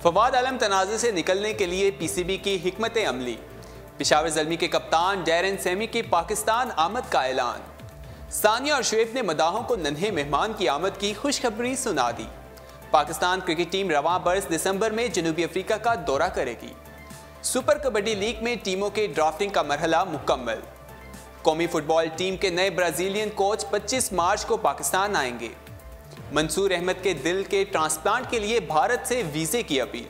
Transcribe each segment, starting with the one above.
فواد عالم تنازع سے نکلنے کے لیے پی سی بی کی حکمت عملی۔ پشاور زلمی کے کپتان ڈیرن سیمی کی پاکستان آمد کا اعلان۔ ثانیہ اور شعیب نے مداحوں کو ننھے مہمان کی آمد کی خوشخبری سنا دی۔ پاکستان کرکٹ ٹیم رواں برس دسمبر میں جنوبی افریقہ کا دورہ کرے گی۔ سپر کبڈی لیگ میں ٹیموں کے ڈرافٹنگ کا مرحلہ مکمل۔ قومی فٹ بال ٹیم کے نئے برازیلین کوچ 25 مارچ کو پاکستان آئیں گے۔ منصور احمد کے دل کے ٹرانسپلانٹ کے لیے بھارت سے ویزے کی اپیل۔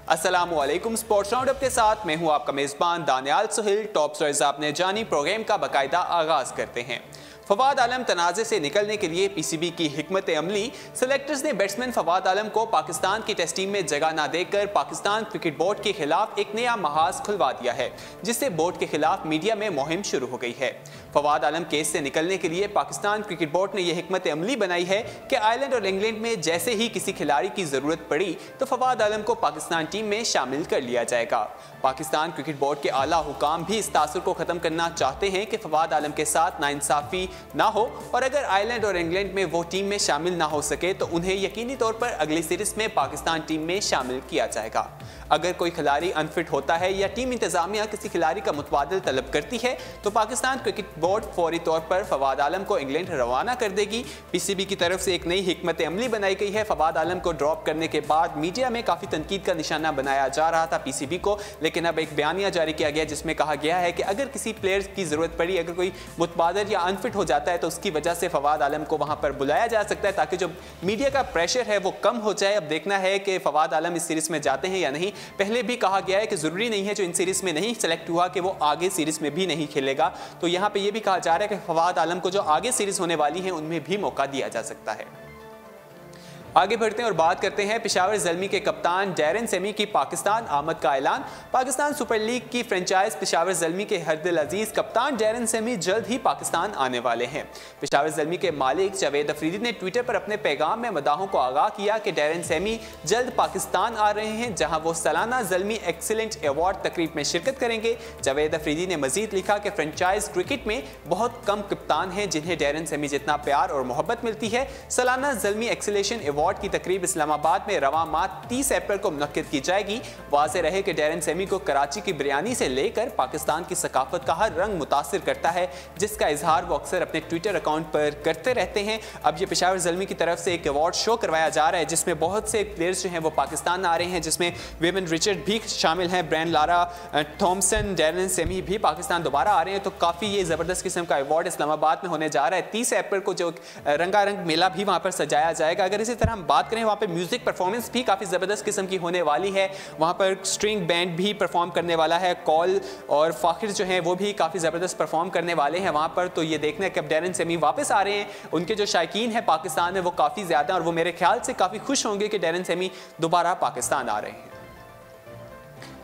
السلام علیکم، سپورٹس راؤنڈ اپ کے ساتھ میں ہوں آپ کا میزبان دانیال سہیل۔ ٹاپ سٹارز آپ نے جانی پروگرام کا باقاعدہ آغاز کرتے ہیں۔ فواد عالم تنازع سے نکلنے کے لیے پی سی بی کی حکمت عملی۔ سلیکٹرز نے بیٹسمین فواد عالم کو پاکستان کی ٹیسٹ ٹیم میں جگہ نہ دے کر پاکستان کرکٹ بورڈ کے خلاف ایک نیا محاذ کھلوا دیا ہے، جس سے بورڈ کے خلاف میڈیا میں مہم شروع ہو گئی ہے۔ فواد عالم کیس سے نکلنے کے لیے پاکستان کرکٹ بورڈ نے یہ حکمت عملی بنائی ہے کہ آئرلینڈ اور انگلینڈ میں جیسے ہی کسی کھلاڑی کی ضرورت پڑی تو فواد عالم کو پاکستان ٹیم میں شامل کر لیا جائے گا۔ پاکستان کرکٹ بورڈ کے اعلیٰ حکام بھی اس تاثر کو ختم کرنا چاہتے ہیں کہ فواد عالم کے ساتھ ناانصافی نہ ہو، اور اگر آئرلینڈ اور انگلینڈ میں وہ ٹیم میں شامل نہ ہو سکے تو انہیں یقینی طور پر اگلی سیریز میں پاکستان ٹیم میں شامل کیا جائے گا۔ اگر کوئی کھلاڑی انفٹ ہوتا ہے یا ٹیم انتظامیہ کسی کھلاڑی کا متبادل طلب کرتی ہے تو پاکستان کرکٹ بورڈ فوری طور پر فواد عالم کو انگلینڈ روانہ کر دے گی۔ پی سی بی کی طرف سے ایک نئی حکمت عملی بنائی گئی ہے۔ فواد عالم کو ڈراپ کرنے کے بعد میڈیا میں کافی تنقید کا نشانہ بنایا جا رہا تھا پی سی بی کو، لیکن اب ایک بیانیہ جاری کیا گیا جس میں کہا گیا ہے کہ اگر کسی پلیئر کی ضرورت پڑی، اگر کوئی متبادل یا انفٹ ہو جاتا ہے تو اس کی وجہ سے فواد عالم کو وہاں پر بلایا جا سکتا ہے تاکہ جو میڈیا کا پریشر ہے وہ کم ہو جائے۔ اب دیکھنا ہے کہ فواد عالم اس سیریز میں جاتے ہیں یا نہیں۔ پہلے بھی کہا گیا ہے کہ ضروری نہیں ہے جو ان سیریز میں نہیں سلیکٹ ہوا کہ وہ آگے سیریز میں بھی نہیں کھیلے گا، تو یہاں پہ یہ بھی کہا جا رہا ہے کہ فواد عالم کو جو آگے سیریز ہونے والی ہیں ان میں بھی موقع دیا جا سکتا ہے۔ آگے بڑھتے ہیں اور بات کرتے ہیں پشاور زلمی کے کپتان ڈیرن سیمی کی پاکستان آمد کا اعلان۔ پاکستان سپر لیگ کی فرنچائز پشاور زلمی کے ہر دل عزیز کپتان ڈیرن سیمی جلد ہی پاکستان آنے والے ہیں۔ پشاور زلمی کے مالک جاوید افریدی نے ٹویٹر پر اپنے پیغام میں مداحوں کو آگاہ کیا کہ ڈیرن سیمی جلد پاکستان آ رہے ہیں، جہاں وہ سالانہ زلمی ایکسیلنٹ ایوارڈ تقریب میں شرکت کریں گے۔ جاوید افریدی نے مزید لکھا کہ فرنچائز کرکٹ میں بہت کم کپتان ہیں جنہیں ڈیرن سیمی جتنا پیار اور محبت ملتی ہے۔ سالانہ زلمی ایکسیلیشن ایوارڈ کی تقریب اسلام آباد میں رواں ماہ 30 اپریل کو منعقد کی جائے گی۔ واضح رہے کہ ڈیرن سیمی کو کراچی کی بریانی سے لے کر پاکستان کی ثقافت کا ہر رنگ متاثر کرتا ہے، جس کا اظہار وہ اکثر اپنے ٹویٹر اکاؤنٹ پر کرتے رہتے ہیں۔ اب یہ پشاور زلمی کی طرف سے ایک ایوارڈ شو کروایا جا رہا ہے جس میں بہت سے پلیئرز جو ہیں وہ پاکستان آ رہے ہیں، جس میں ویمن رچرڈ بھی شامل ہیں، برین لارا تھامسن، ڈیرن سیمی بھی پاکستان دوبارہ آ رہے ہیں۔ تو کافی یہ زبردست قسم کا ایوارڈ اسلام آباد میں ہونے جا رہا ہے۔ 30 اپریل کو جو رنگا رنگ میلہ بھی وہاں پر سجایا جائے گا۔ اگر اسی طرح ہم بات کریں وہاں پہ میوزک پرفارمنس بھی کافی زبردست قسم کی ہونے والی ہے۔ وہاں پر سٹرنگ بینڈ بھی پرفارم کرنے والا ہے، کال اور فاخر جو ہیں وہ بھی کافی زبردست پرفارم کرنے والے ہیں وہاں پر۔ تو یہ دیکھنا ہے کہ اب ڈیرن سیمی واپس آ رہے ہیں، ان کے جو شائقین ہیں پاکستان میں وہ کافی زیادہ ہیں اور وہ میرے خیال سے کافی خوش ہوں گے کہ ڈیرن سیمی دوبارہ پاکستان آ رہے ہیں۔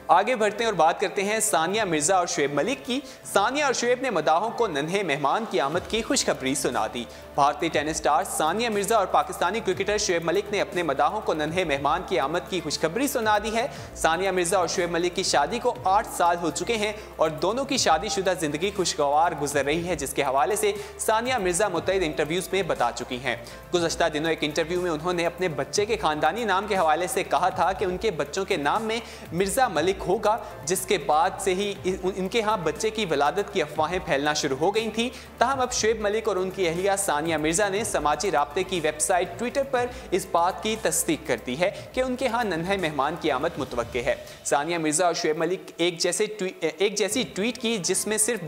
آگے بڑھتے ہیں اور بات کرتے ہیں ثانیہ مرزا اور شعیب ملک کی۔ ثانیہ اور شعیب نے مداحوں کو ننھے مہمان کی آمد کی خوشخبری سنا دی۔ بھارتی ٹینس سٹار ثانیہ مرزا اور پاکستانی کرکٹر شعیب ملک نے اپنے مداحوں کو ننھے مہمان کی آمد کی خوشخبری سنا دی ہے۔ ثانیہ مرزا اور شعیب ملک کی شادی کو 8 سال ہو چکے ہیں اور دونوں کی شادی شدہ زندگی خوشگوار گزر رہی ہے، جس کے حوالے سے ثانیہ مرزا متعدد انٹرویوز میں بتا چکی ہیں۔ گزشتہ دنوں ایک انٹرویو میں انہوں نے اپنے بچے کے خاندانی نام کے حوالے سے کہا تھا کہ ان کے بچوں کے نام میں مرزا ملک ہوگا، جس کے بعد سے ہی ان کے ہاں بچے کی ولادت کی افواہیں پھیلنا شروع ہو گئی تھیں۔ تاہم اب شعیب ملک اور ان کی اہلیہ ثانیہ مرزا نے سماجی رابطے کی ویب سائٹ ٹویٹر پر اس بات کی تصدیق کر دی ہے کہ ان کے ہاں ننھے مہمان کی آمد متوقع ہے۔ ثانیہ مرزا اور شعیب ملک ایک جیسی ٹویٹ کی جس میں صرف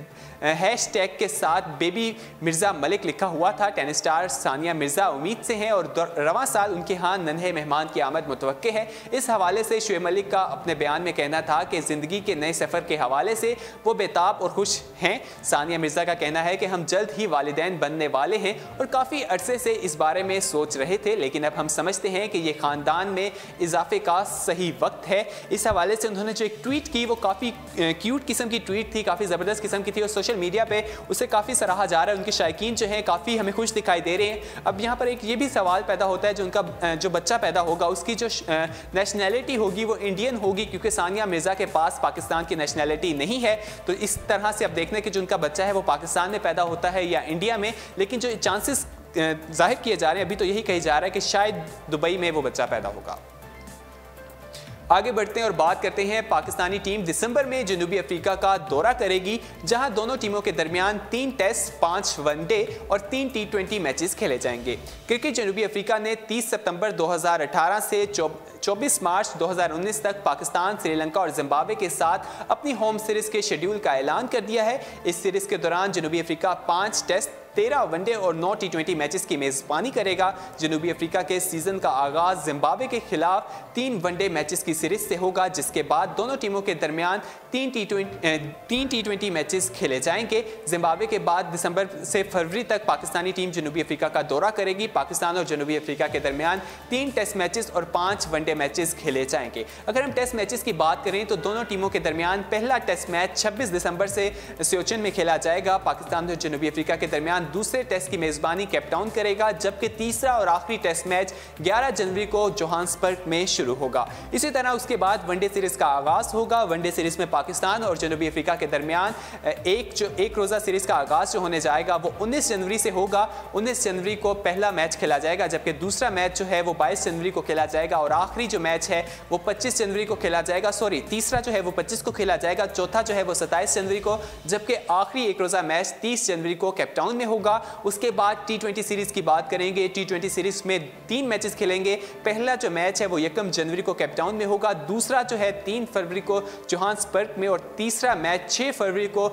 ہیش ٹیگ کے ساتھ بیبی مرزا ملک لکھا ہوا تھا۔ ٹینس سٹار ثانیہ مرزا امید سے ہیں اور رواں سال ان کے ہاں ننھے مہمان کی آمد متوقع ہے۔ اس حوالے سے شعیب ملک کا اپنے بیان میں کہنا تھا کہ زندگی کے نئے سفر کے حوالے سے وہ بےتاب اور خوش ہیں۔ ثانیہ مرزا کا کہنا ہے کہ ہم جلد ہی والدین بننے والے ہیں اور کافی عرصے سے اس بارے میں سوچ رہے تھے، لیکن اب ہم سمجھتے ہیں کہ یہ خاندان میں اضافے کا صحیح وقت ہے۔ اس حوالے سے انہوں نے جو ایک ٹویٹ کی وہ کافی کیوٹ قسم کی ٹویٹ تھی، کافی زبردست قسم کی تھی اور سوشل میڈیا پہ اسے کافی سراہا جا رہا ہے۔ ان کے شائقین جو ہیں کافی ہمیں خوش دکھائی دے رہے ہیں۔ اب یہاں پر ایک یہ بھی سوال پیدا ہوتا ہے ان کا جو بچہ پیدا ہوگا اس کی جو نیشنلٹی ہوگی وہ انڈین ہوگی، کیونکہ ثانیہ مرزا کے پاس پاکستان کی نیشنلٹی نہیں ہے۔ تو اس طرح سے اب دیکھنے کہ جو ان کا بچہ ہے وہ پاکستان میں پیدا ہوتا ہے یا انڈیا میں، لیکن جو چانسز ظاہر کیے جا رہے ہیں ابھی تو یہی کہی جا رہا ہے کہ شاید دبئی میں وہ بچہ پیدا ہوگا۔ आगे बढ़ते हैं और बात करते हैं पाकिस्तानी टीम दिसंबर में जनूबी अफ्रीका का दौरा करेगी, जहां दोनों टीमों के दरमियान 3 टेस्ट, 5 वनडे और 3 T20 मैचेस खेले जाएंगे। क्रिकेट जनूबी अफ्रीका ने 30 सितंबर 2018 से 24 मार्च 2019 तक पाकिस्तान, श्रीलंका और जिम्बाब्वे के साथ अपनी होम सीरीज के शेड्यूल का ऐलान कर दिया है। इस सीरीज के दौरान जनूबी अफ्रीका 5 टेस्ट, 13 वनडे और 9 T20 मैचेस की मेजबानी करेगा। जनूबी अफ्रीका के सीजन का आगाज जिम्बाब्वे के खिलाफ 3 वनडे मैचेस की सीरीज से होगा, जिसके बाद दोनों टीमों के दरमियान 3 T20 मैचेस खेले जाएंगे। जिम्बाब्वे के बाद दिसंबर से फरवरी तक पाकिस्तानी टीम जनूबी अफ्रीका का दौरा करेगी। पाकिस्तान और जनूबी अफ्रीका के दरमियान 3 टेस्ट मैचेस और 5 वनडे मैचेस खेले जाएंगे। अगर हम टेस्ट मैचेस की बात करें तो दोनों टीमों के दरमियान पहला टेस्ट मैच 26 दिसंबर से सियोचन में खेला जाएगा। पाकिस्तान और जनूबी अफ्रीका के दरमियान दूसरे टेस्ट की मेजबानी केपटाउन करेगा, जबकि तीसरा और आखिरी टेस्ट मैच 11 जनवरी को जोहान्सबर्ग में शुरू होगा। इसी तरह उसके बाद वनडे सीरीज का आगाज होगा। वनडे सीरीज में पाकिस्तान और जनूबी अफ्रीका के दरमियान एक रोजा सीरीज का आगाज जो होने जाएगा वो 19 जनवरी से होगा। 19 जनवरी को पहला मैच खेला जाएगा, जबकि दूसरा मैच जो है वो 22 जनवरी को खेला जाएगा और आखिरी जो मैच है वो 25 जनवरी को खेला जाएगा। तीसरा जो है वो 25 को खेला जाएगा, चौथा जो है वो 27 जनवरी को, जबकि आखिरी एक रोजा मैच 30 जनवरी को केपटाउन में होगा। उसके बाद T20 सीरीज की बात करेंगे। T20 सीरीज में 3 मैचेस खेलेंगे। पहला जो मैच है वो 1 जनवरी को केपटाउन में होगा, दूसरा जो है 3 फरवरी को जोहान्सबर्ग में और तीसरा मैच 6 फरवरी को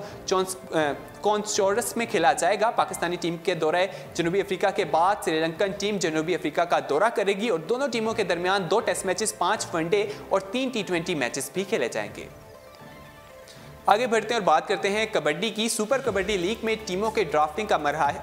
कॉन्स्टोरस में खेला जाएगा। पाकिस्तानी टीम के दौरे जनूबी अफ्रीका के बाद श्रीलंकन टीम जनूबी अफ्रीका का दौरा करेगी और दोनों टीमों के दरमियान 2 टेस्ट मैचेस, 5 वनडे और 3 T20 मैचेस भी खेले जाएंगे। आगे बढ़ते हैं और बात करते हैं कबड्डी की। सुपर कबड्डी लीग में टीमों के ड्राफ्टिंग का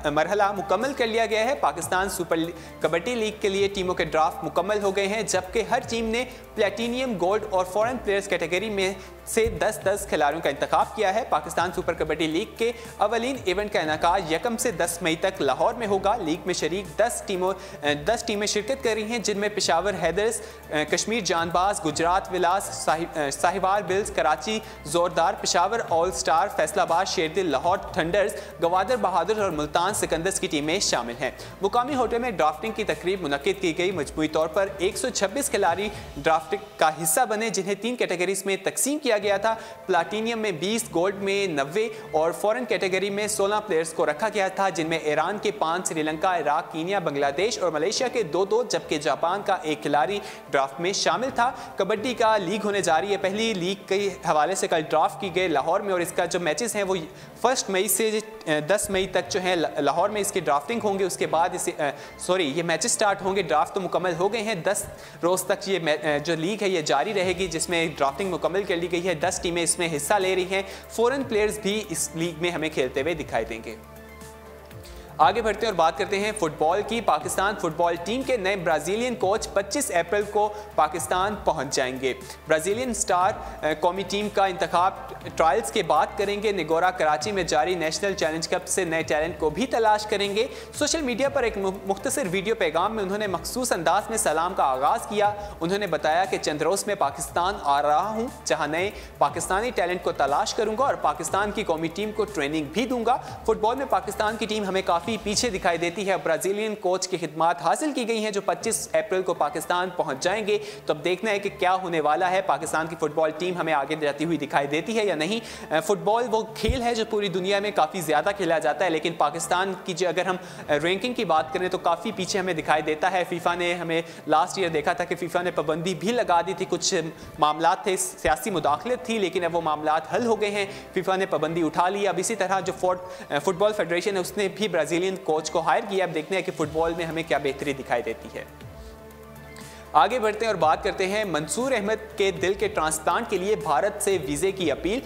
मरहला मुकम्मल कर लिया गया है। पाकिस्तान सुपर कबड्डी लीग के लिए टीमों के ड्राफ्ट मुकम्मल हो गए हैं, जबकि हर टीम ने प्लेटिनियम, गोल्ड और फॉरेन प्लेयर्स कैटेगरी में से 10-10 खिलाड़ियों का इंतखाब किया है। पाकिस्तान सुपर कबड्डी लीग के अवलीन इवेंट का इनेकाद 1 से 10 मई तक लाहौर में होगा। लीग में शरीक 10 टीमें शिरकत कर रही हैं, जिनमें पेशावर हैदर्स, कश्मीर जानबाज, गुजरात विलास, साहिवाल बिल्स, कराची जोरदार, पेशावर ऑल स्टार, फैसलाबाद शेरदिल, लाहौर थंडर्स, गवादर बहादुर और मुल्तान सिकंदर्स की टीमें शामिल हैं। मुकामी होटल में ड्राफ्टिंग की तकरीब मुनक्किद की गई। मजमूई तौर पर 126 खिलाड़ी ड्राफ्टिंग का हिस्सा बने, जिन्हें 3 कैटेगरीज में तकसीम किया गया था। प्लाटिनियम में 20, गोल्ड में 90 और फॉरेन कैटेगरी में 16 प्लेयर्स को रखा गया था, जिनमें ईरान के 5, श्रीलंका, इराक, कीनिया, बांग्लादेश और मलेशिया के 2-2, जबकि जापान का 1 खिलाड़ी ड्राफ्ट में शामिल था। कबड्डी का लीग होने जा रही है। पहली लीग के हवाले से कल ड्राफ्ट की गई लाहौर में और इसका जो मैचेस हैं वो 1 मई से 10 मई तक जो है लाहौर में इसकी ड्राफ्टिंग होंगे। उसके बाद ये मैचेस स्टार्ट होंगे। ड्राफ्ट तो मुकम्मल हो गए हैं। 10 रोज़ तक ये जो लीग है ये जारी रहेगी, जिसमें ड्राफ्टिंग मुकम्मल कर ली गई है। 10 टीमें इसमें हिस्सा ले रही हैं। फॉरेन प्लेयर्स भी इस लीग में हमें खेलते हुए दिखाई देंगे। आगे बढ़ते हैं और बात करते हैं फुटबॉल की। पाकिस्तान फुटबॉल टीम के नए ब्राज़ीलियन कोच 25 अप्रैल को पाकिस्तान पहुंच जाएंगे। ब्राज़ीलियन स्टार कौमी टीम का इंतखाब ट्रायल्स के बाद करेंगे। निगोरा कराची में जारी नेशनल चैलेंज कप से नए टैलेंट को भी तलाश करेंगे। सोशल मीडिया पर एक मुख्तसर वीडियो पैगाम में उन्होंने मखसूस अंदाज में सलाम का आगाज़ किया। उन्होंने बताया कि चंद रोज़ में पाकिस्तान आ रहा हूँ, जहाँ नए पाकिस्तानी टैलेंट को तलाश करूँगा और पाकिस्तान की कौमी टीम को ट्रेनिंग भी दूंगा। फुटबॉल में पाकिस्तान की टीम हमें पीछे दिखाई देती है। ब्राज़ीलियन कोच की खिदमात हासिल की गई हैं, जो 25 अप्रैल को पाकिस्तान पहुंच जाएंगे। तो अब देखना है कि क्या होने वाला है। पाकिस्तान की फुटबॉल टीम हमें आगे जाती हुई दिखाई देती है या नहीं। फुटबॉल वो खेल है जो पूरी दुनिया में काफ़ी ज़्यादा खेला जाता है, लेकिन पाकिस्तान की जो अगर हम रैंकिंग की बात करें तो काफ़ी पीछे हमें दिखाई देता है। फीफा ने हमें लास्ट ईयर देखा था कि फीफा ने पाबंदी भी लगा दी थी। कुछ मामला थे, सियासी मुदाखलत थी, लेकिन अब वो मामला हल हो गए हैं। फीफा ने पाबंदी उठा ली। अब इसी तरह जो फुटबॉल फेडरेशन है उसने भी ब्राज़ीलियन कोच को हायर किया। अब देखते हैं कि फुटबॉल में हमें क्या बेहतरी दिखाई देती है। आगे बढ़ते हैं और बात करते हैं मंसूर अहमद के दिल के ट्रांसप्लांट के लिए भारत से वीज़े की अपील।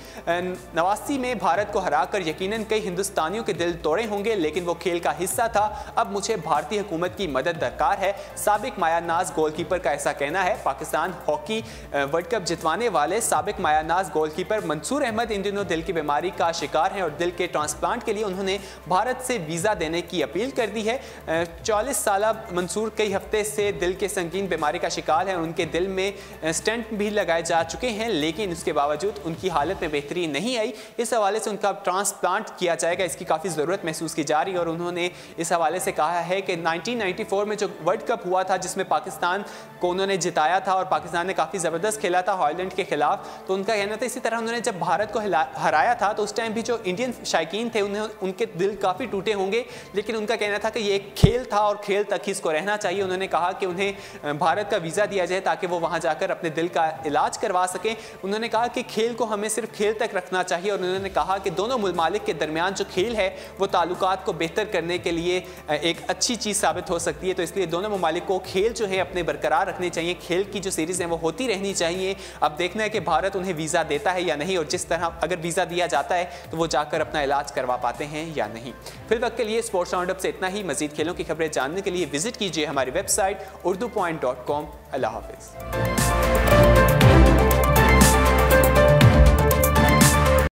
नवासी में भारत को हराकर यकीनन कई हिंदुस्तानियों के दिल तोड़े होंगे, लेकिन वो खेल का हिस्सा था। अब मुझे भारतीय हुकूमत की मदद दरकार है, साबिक मायानाज गोलकीपर का ऐसा कहना है। पाकिस्तान हॉकी वर्ल्ड कप जितवाने वाले साबिक मायानाज गोलकीपर मंसूर अहमद इन दिनों दिल की बीमारी का शिकार हैं और दिल के ट्रांसप्लांट के लिए उन्होंने भारत से वीज़ा देने की अपील कर दी है। 44 साल मंसूर कई हफ्ते से दिल के संगीन बीमारी खसारे का शिकार हैं, उनके दिल में स्टेंट भी लगाए जा चुके हैं, लेकिन उसके बावजूद उनकी हालत में बेहतरी नहीं आई। इस हवाले से उनका ट्रांसप्लांट किया जाएगा, इसकी काफ़ी ज़रूरत महसूस की जा रही है। और उन्होंने इस हवाले से कहा है कि 1994 में जो वर्ल्ड कप हुआ था जिसमें पाकिस्तान को उन्होंने जिताया था और पाकिस्तान ने काफ़ी ज़बरदस्त खेला था हॉलैंड के खिलाफ, तो उनका कहना था इसी तरह उन्होंने जब भारत को हराया था तो उस टाइम भी जो इंडियन शायकीन थे उनके दिल काफ़ी टूटे होंगे, लेकिन उनका कहना था कि ये एक खेल था और खेल तक ही इसको रहना चाहिए। उन्होंने कहा कि उन्हें भारत का वीज़ा दिया जाए ताकि वो वहाँ जाकर अपने दिल का इलाज करवा सकें। उन्होंने कहा कि खेल को हमें सिर्फ खेल तक रखना चाहिए और उन्होंने कहा कि दोनों ममालिक के दरमियान जो खेल है वो ताल्लुकात को बेहतर करने के लिए एक अच्छी चीज़ साबित हो सकती है। तो इसलिए दोनों ममालिक को खेल जो है अपने बरकरार रखने चाहिए, खेल की जो सीरीज़ है वो होती रहनी चाहिए। अब देखना है कि भारत उन्हें वीज़ा देता है या नहीं, और जिस तरह अगर वीज़ा दिया जाता है तो वो जाकर अपना इलाज करवा पाते हैं या नहीं। फिर वक्त के लिए स्पोर्ट्स राउंडअप से इतना ही। मजीद खेलों की खबरें जानने के लिए विजिट कीजिए हमारी वेबसाइट urdupoint.com। अल्लाह हाफिज़।